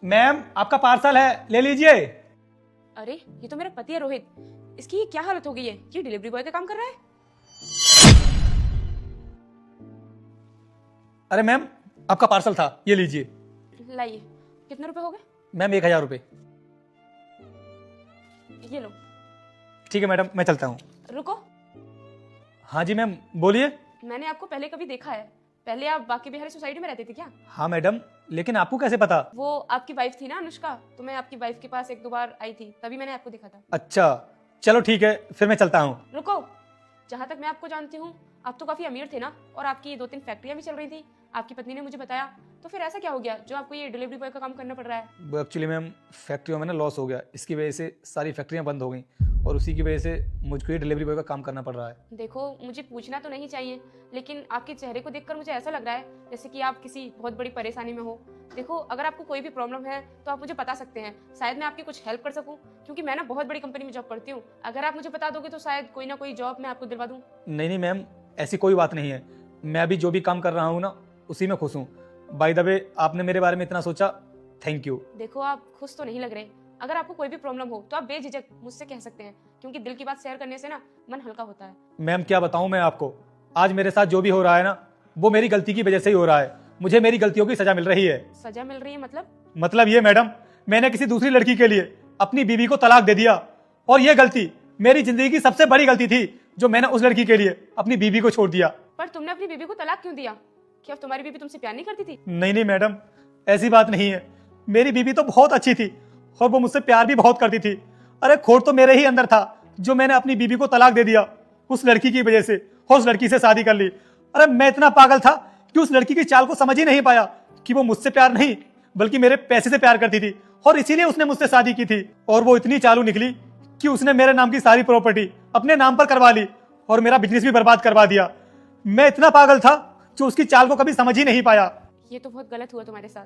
Ma'am आपका parcel है, ले लीजिए। अरे ये तो मेरा पति है रोहित, इसकी ये क्या हालत हो गई है? ये डिलीवरी बॉय का काम कर रहा है। अरे मैम आपका पार्सल था, ये लीजिए। लाइए, कितने रुपए हो गए? मैम 1000 रुपये। ये लो। ठीक है मैडम, मैं चलता हूँ। रुको, हाँ जी मैम, बोलिए। मैंने आपको पहले कभी देखा है। पहले आप बाकी बिहारी सोसाइटी में रहती थी क्या? हाँ मैडम, लेकिन आपको कैसे पता? वो आपकी वाइफ थी ना अनुष्का, तो मैं आपकी वाइफ के पास एक दो बार आई थी, तभी मैंने आपको देखा था। अच्छा चलो ठीक है, फिर मैं चलता हूँ। रुको, जहाँ तक मैं आपको जानती हूँ आप तो काफी अमीर थे ना, और आपकी 2-3 फैक्ट्रियाँ भी चल रही थी, आपकी पत्नी ने मुझे बताया। तो फिर ऐसा क्या हो गया जो आपको ये डिलीवरी बॉय का काम करना पड़ रहा है? वो एक्चुअली मैम फैक्ट्रियों में ना लॉस हो गया, इसकी वजह से सारी फैक्ट्रियाँ बंद हो गई और उसी की वजह से मुझको ये डिलीवरी बॉय का काम करना पड़ रहा है। देखो, मुझे पूछना तो नहीं चाहिए, लेकिन आपके चेहरे को देखकर मुझे ऐसा लग रहा है जैसे कि आप किसी बहुत बड़ी परेशानी में हो। देखो, अगर आपको कोई भी प्रॉब्लम है तो आप मुझे बता सकते हैं, शायद मैं आपकी कुछ हेल्प कर सकूं, क्योंकि मैं ना बहुत बड़ी कंपनी में जॉब करती हूँ। अगर आप मुझे बता दोगे तो शायद कोई ना कोई जॉब मैं आपको दिलवा दूँ। नहीं नहीं मैम, ऐसी कोई बात नहीं है। मैं अभी जो भी काम कर रहा हूँ ना, उसी में खुश हूँ। बाय द वे, आपने मेरे बारे में इतना सोचा, थैंक यू। देखो, आप खुश तो नहीं लग रहे। अगर आपको कोई भी प्रॉब्लम हो तो आप बेझिझक मुझसे कह सकते हैं, क्योंकि दिल की बात शेयर करने से ना मन हल्का होता है। मैम क्या बताऊँ मैं आपको, आज मेरे साथ जो भी हो रहा है ना, वो मेरी गलती की वजह से ही हो रहा है। मुझे मेरी गलतियों की सजा मिल रही है। सजा मिल रही है मतलब? मतलब ये मैडम, मैंने किसी दूसरी लड़की के लिए अपनी बीवी को तलाक दे दिया, और ये गलती मेरी जिंदगी की सबसे बड़ी गलती थी, जो मैंने उस लड़की के लिए अपनी बीवी को छोड़ दिया। पर तुमने अपनी बीवी को तलाक क्यों दिया? क्या तुम्हारी बीवी तुमसे प्यार नहीं करती थी? नहीं नहीं मैडम, ऐसी बात नहीं है। मेरी बीवी तो बहुत अच्छी थी और वो मुझसे प्यार भी बहुत करती थी। अरे खोट तो मेरे ही अंदर था, जो मैंने अपनी बीवी को तलाक दे दिया उस लड़की की वजह से, और उस लड़की से शादी कर ली। अरे मैं इतना पागल था कि उस लड़की की चाल को समझ ही नहीं पाया कि वो मुझसे प्यार नहीं बल्कि मेरे पैसे से प्यार करती थी, और इसीलिए उसने मुझसे शादी की थी। और वो इतनी चालू निकली कि उसने मेरे नाम की सारी प्रॉपर्टी अपने नाम पर करवा ली और मेरा बिजनेस भी बर्बाद करवा दिया। मैं इतना पागल था जो उसकी चाल को कभी समझ ही नहीं पाया। ये तो बहुत गलत हुआ तुम्हारे साथ।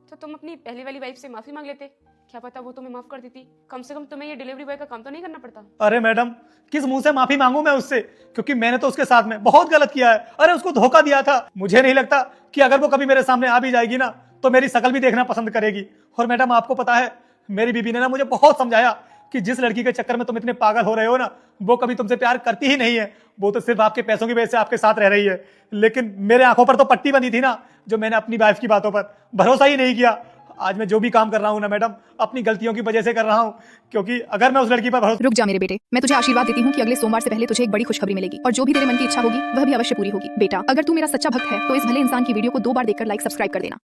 तो तुम अपनी पहली वाली वाइफ से माफी मांग लेते, क्या पता वो तुम्हें माफ कर देती। कम से कम तुम्हें ये डिलीवरी बॉय का काम तो नहीं करना पड़ता। अरे मैडम, किस मुंह से माफी मांगू मैं उससे, क्योंकि मैंने तो उसके साथ में बहुत गलत किया है। अरे उसको धोखा दिया था। मुझे नहीं लगता कि अगर वो कभी मेरे सामने आ भी जाएगी ना, तो मेरी शकल भी देखना पसंद करेगी। और मैडम आपको पता है, मेरी बीबी ने ना मुझे बहुत समझाया कि जिस लड़की के चक्कर में तुम इतने पागल हो रहे हो ना, वो कभी तुमसे प्यार करती ही नहीं है। वो तो सिर्फ आपके पैसों की वजह से आपके साथ रह रही है। लेकिन मेरे आंखों पर तो पट्टी बंधी थी ना, जो मैंने अपनी वाइफ की बातों पर भरोसा ही नहीं किया। आज मैं जो भी काम कर रहा हूँ ना मैडम, अपनी गलतियों की वजह से कर रहा हूँ, क्योंकि अगर मैं उस लड़की पर भरोसा। रुक जा मेरे बेटे, मैं तुझे आशीर्वाद देती हूँ कि अगले सोमवार से पहले तुझे एक बड़ी खुशखबरी मिलेगी, और जो भी तेरे मन की इच्छा होगी वह भी अवश्य पूरी होगी। बेटा, अगर तू मेरा सच्चा भक्त है तो इस भले इंसान की वीडियो को 2 बार देखकर लाइक सब्सक्राइब कर देना।